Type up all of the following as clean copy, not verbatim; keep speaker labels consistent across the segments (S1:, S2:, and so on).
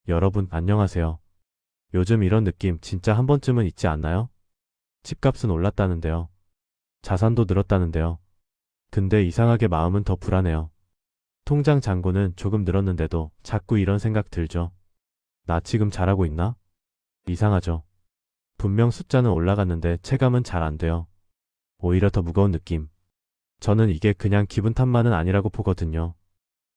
S1: 여러분, 안녕하세요. 요즘 이런 느낌 진짜 한 번쯤은 있지 않나요? 집값은 올랐다는데요. 자산도 늘었다는데요. 근데 이상하게 마음은 더 불안해요. 통장 잔고는 조금 늘었는데도 자꾸 이런 생각 들죠. 나 지금 잘하고 있나? 이상하죠. 분명 숫자는 올라갔는데 체감은 잘 안 돼요. 오히려 더 무거운 느낌. 저는 이게 그냥 기분 탓만은 아니라고 보거든요.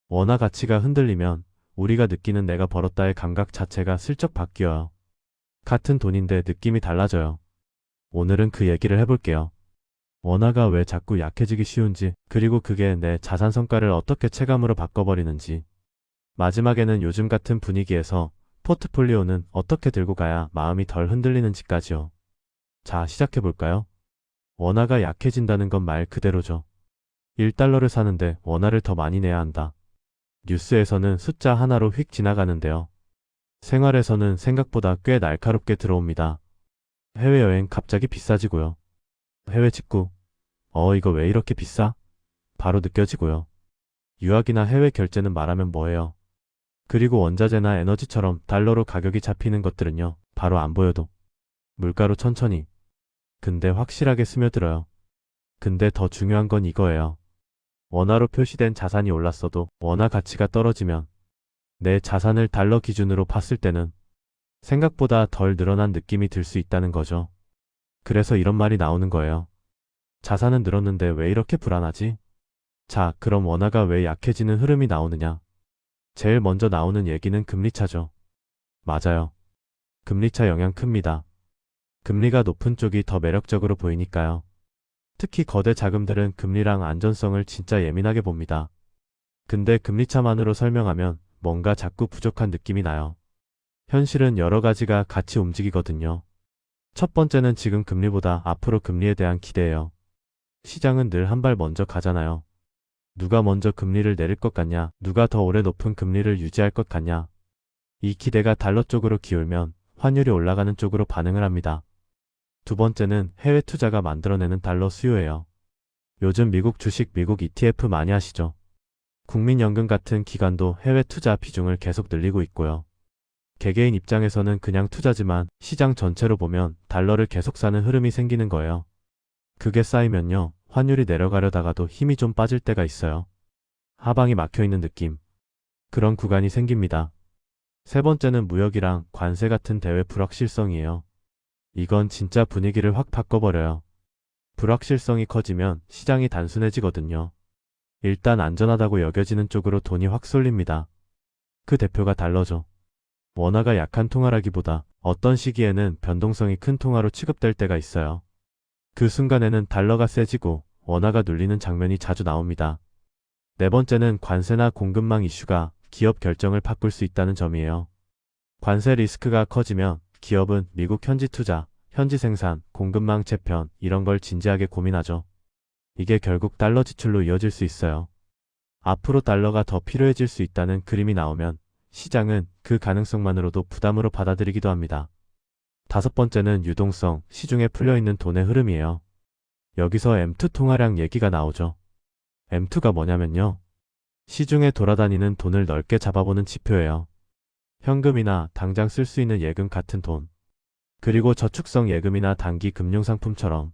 S1: 원화 가치가 흔들리면 우리가 느끼는 내가 벌었다의 감각 자체가 슬쩍 바뀌어요. 같은 돈인데 느낌이 달라져요. 오늘은 그 얘기를 해볼게요. 원화가 왜 자꾸 약해지기 쉬운지, 그리고 그게 내 자산 성과를 어떻게 체감으로 바꿔버리는지, 마지막에는 요즘 같은 분위기에서 포트폴리오는 어떻게 들고 가야 마음이 덜 흔들리는지까지요. 자, 시작해볼까요? 원화가 약해진다는 건 말 그대로죠. 1달러를 사는데 원화를 더 많이 내야 한다. 뉴스에서는 숫자 하나로 휙 지나가는데요. 생활에서는 생각보다 꽤 날카롭게 들어옵니다. 해외여행 갑자기 비싸지고요. 해외 직구, 이거 왜 이렇게 비싸? 바로 느껴지고요. 유학이나 해외 결제는 말하면 뭐예요? 그리고 원자재나 에너지처럼 달러로 가격이 잡히는 것들은요, 바로 안 보여도. 물가로 천천히. 근데 확실하게 스며들어요. 근데 더 중요한 건 이거예요. 원화로 표시된 자산이 올랐어도 원화 가치가 떨어지면 내 자산을 달러 기준으로 봤을 때는 생각보다 덜 늘어난 느낌이 들 수 있다는 거죠. 그래서 이런 말이 나오는 거예요. 자산은 늘었는데 왜 이렇게 불안하지? 자, 그럼 원화가 왜 약해지는 흐름이 나오느냐? 제일 먼저 나오는 얘기는 금리차죠. 맞아요. 금리차 영향 큽니다. 금리가 높은 쪽이 더 매력적으로 보이니까요. 특히 거대 자금들은 금리랑 안전성을 진짜 예민하게 봅니다. 근데 금리차만으로 설명하면 뭔가 자꾸 부족한 느낌이 나요. 현실은 여러 가지가 같이 움직이거든요. 첫 번째는 지금 금리보다 앞으로 금리에 대한 기대예요. 시장은 늘 한 발 먼저 가잖아요. 누가 먼저 금리를 내릴 것 같냐, 누가 더 오래 높은 금리를 유지할 것 같냐. 이 기대가 달러 쪽으로 기울면 환율이 올라가는 쪽으로 반응을 합니다. 두 번째는 해외 투자가 만들어내는 달러 수요예요. 요즘 미국 주식, 미국 ETF 많이 하시죠? 국민연금 같은 기관도 해외 투자 비중을 계속 늘리고 있고요. 개개인 입장에서는 그냥 투자지만 시장 전체로 보면 달러를 계속 사는 흐름이 생기는 거예요. 그게 쌓이면요, 환율이 내려가려다가도 힘이 좀 빠질 때가 있어요. 하방이 막혀있는 느낌. 그런 구간이 생깁니다. 세 번째는 무역이랑 관세 같은 대외 불확실성이에요. 이건 진짜 분위기를 확 바꿔버려요. 불확실성이 커지면 시장이 단순해지거든요. 일단 안전하다고 여겨지는 쪽으로 돈이 확 쏠립니다. 그 대표가 달러죠. 원화가 약한 통화라기보다 어떤 시기에는 변동성이 큰 통화로 취급될 때가 있어요. 그 순간에는 달러가 세지고 원화가 눌리는 장면이 자주 나옵니다. 네 번째는 관세나 공급망 이슈가 기업 결정을 바꿀 수 있다는 점이에요. 관세 리스크가 커지면 기업은 미국 현지 투자, 현지 생산, 공급망 재편 이런 걸 진지하게 고민하죠. 이게 결국 달러 지출로 이어질 수 있어요. 앞으로 달러가 더 필요해질 수 있다는 그림이 나오면 시장은 그 가능성만으로도 부담으로 받아들이기도 합니다. 다섯 번째는 유동성, 시중에 풀려있는 돈의 흐름이에요. 여기서 M2 통화량 얘기가 나오죠. M2가 뭐냐면요. 시중에 돌아다니는 돈을 넓게 잡아보는 지표예요. 현금이나 당장 쓸 수 있는 예금 같은 돈, 그리고 저축성 예금이나 단기 금융상품처럼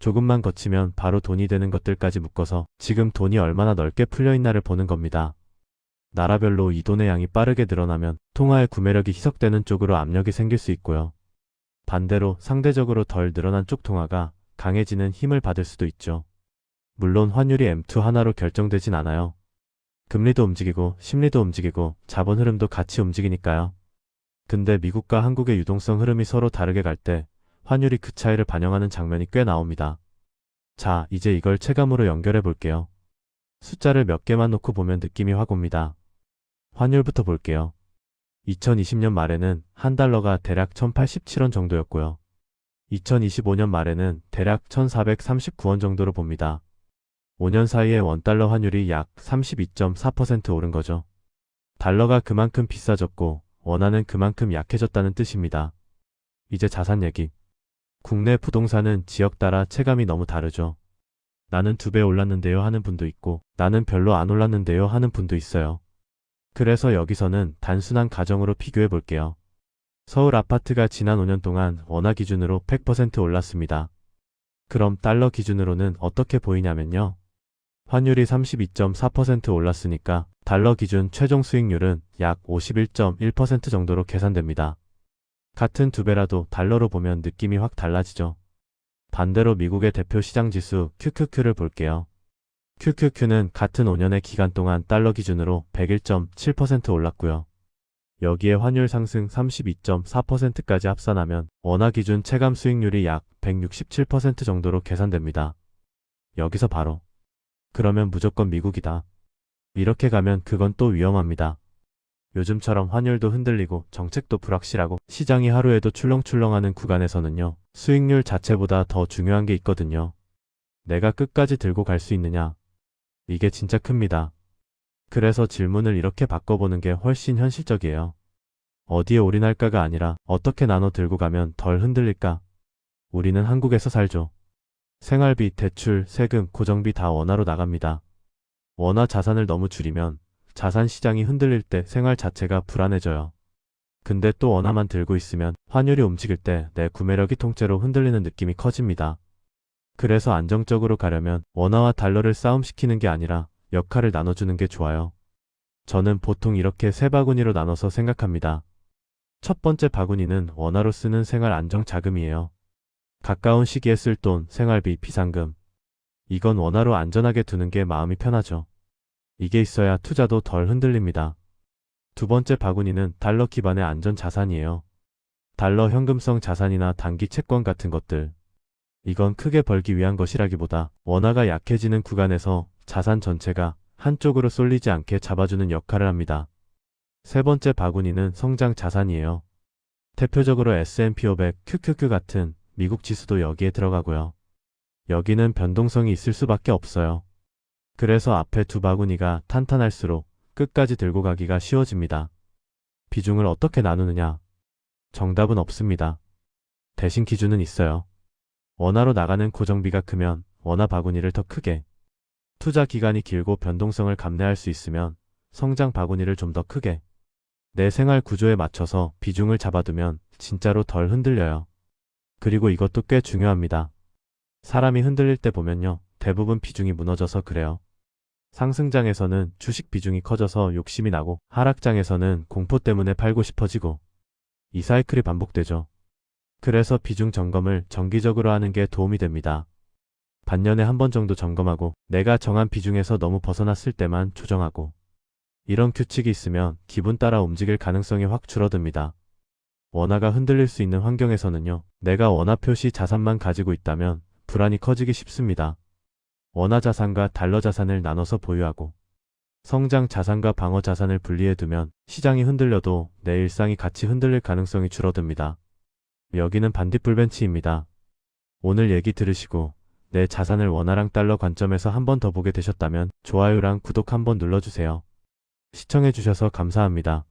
S1: 조금만 거치면 바로 돈이 되는 것들까지 묶어서 지금 돈이 얼마나 넓게 풀려있나를 보는 겁니다. 나라별로 이 돈의 양이 빠르게 늘어나면 통화의 구매력이 희석되는 쪽으로 압력이 생길 수 있고요. 반대로 상대적으로 덜 늘어난 쪽 통화가 강해지는 힘을 받을 수도 있죠. 물론 환율이 M2 하나로 결정되진 않아요. 금리도 움직이고 심리도 움직이고 자본 흐름도 같이 움직이니까요. 근데 미국과 한국의 유동성 흐름이 서로 다르게 갈 때 환율이 그 차이를 반영하는 장면이 꽤 나옵니다. 자, 이제 이걸 체감으로 연결해 볼게요. 숫자를 몇 개만 놓고 보면 느낌이 확 옵니다. 환율부터 볼게요. 2020년 말에는 한 달러가 대략 1087원 정도였고요. 2025년 말에는 대략 1439원 정도로 봅니다. 5년 사이에 원달러 환율이 약 32.4% 오른 거죠. 달러가 그만큼 비싸졌고 원화는 그만큼 약해졌다는 뜻입니다. 이제 자산 얘기. 국내 부동산은 지역 따라 체감이 너무 다르죠. 나는 2배 올랐는데요 하는 분도 있고 나는 별로 안 올랐는데요 하는 분도 있어요. 그래서 여기서는 단순한 가정으로 비교해 볼게요. 서울 아파트가 지난 5년 동안 원화 기준으로 100% 올랐습니다. 그럼 달러 기준으로는 어떻게 보이냐면요. 환율이 32.4% 올랐으니까 달러 기준 최종 수익률은 약 51.1% 정도로 계산됩니다. 같은 두 배라도 달러로 보면 느낌이 확 달라지죠. 반대로 미국의 대표 시장 지수 QQQ를 볼게요. QQQ는 같은 5년의 기간 동안 달러 기준으로 101.7% 올랐고요. 여기에 환율 상승 32.4%까지 합산하면 원화 기준 체감 수익률이 약 167% 정도로 계산됩니다. 여기서 바로 그러면 무조건 미국이다. 이렇게 가면 그건 또 위험합니다. 요즘처럼 환율도 흔들리고 정책도 불확실하고 시장이 하루에도 출렁출렁하는 구간에서는요. 수익률 자체보다 더 중요한 게 있거든요. 내가 끝까지 들고 갈 수 있느냐. 이게 진짜 큽니다. 그래서 질문을 이렇게 바꿔보는 게 훨씬 현실적이에요. 어디에 올인할까가 아니라 어떻게 나눠 들고 가면 덜 흔들릴까? 우리는 한국에서 살죠. 생활비, 대출, 세금, 고정비 다 원화로 나갑니다. 원화 자산을 너무 줄이면 자산 시장이 흔들릴 때 생활 자체가 불안해져요. 근데 또 원화만 들고 있으면 환율이 움직일 때 내 구매력이 통째로 흔들리는 느낌이 커집니다. 그래서 안정적으로 가려면 원화와 달러를 싸움시키는 게 아니라 역할을 나눠주는 게 좋아요. 저는 보통 이렇게 세 바구니로 나눠서 생각합니다. 첫 번째 바구니는 원화로 쓰는 생활 안정 자금이에요. 가까운 시기에 쓸 돈, 생활비, 비상금. 이건 원화로 안전하게 두는 게 마음이 편하죠. 이게 있어야 투자도 덜 흔들립니다. 두 번째 바구니는 달러 기반의 안전 자산이에요. 달러 현금성 자산이나 단기 채권 같은 것들. 이건 크게 벌기 위한 것이라기보다 원화가 약해지는 구간에서 자산 전체가 한쪽으로 쏠리지 않게 잡아주는 역할을 합니다. 세 번째 바구니는 성장 자산이에요. 대표적으로 S&P 500, QQQ 같은 미국 지수도 여기에 들어가고요. 여기는 변동성이 있을 수밖에 없어요. 그래서 앞에 두 바구니가 탄탄할수록 끝까지 들고 가기가 쉬워집니다. 비중을 어떻게 나누느냐? 정답은 없습니다. 대신 기준은 있어요. 원화로 나가는 고정비가 크면 원화 바구니를 더 크게, 투자 기간이 길고 변동성을 감내할 수 있으면 성장 바구니를 좀 더 크게, 내 생활 구조에 맞춰서 비중을 잡아두면 진짜로 덜 흔들려요. 그리고 이것도 꽤 중요합니다. 사람이 흔들릴 때 보면요. 대부분 비중이 무너져서 그래요. 상승장에서는 주식 비중이 커져서 욕심이 나고 하락장에서는 공포 때문에 팔고 싶어지고 이 사이클이 반복되죠. 그래서 비중 점검을 정기적으로 하는 게 도움이 됩니다. 반년에 한 번 정도 점검하고 내가 정한 비중에서 너무 벗어났을 때만 조정하고 이런 규칙이 있으면 기분 따라 움직일 가능성이 확 줄어듭니다. 원화가 흔들릴 수 있는 환경에서는요. 내가 원화 표시 자산만 가지고 있다면 불안이 커지기 쉽습니다. 원화 자산과 달러 자산을 나눠서 보유하고 성장 자산과 방어 자산을 분리해두면 시장이 흔들려도 내 일상이 같이 흔들릴 가능성이 줄어듭니다. 여기는 반딧불 벤치입니다. 오늘 얘기 들으시고 내 자산을 원화랑 달러 관점에서 한 번 더 보게 되셨다면 좋아요랑 구독 한번 눌러주세요. 시청해주셔서 감사합니다.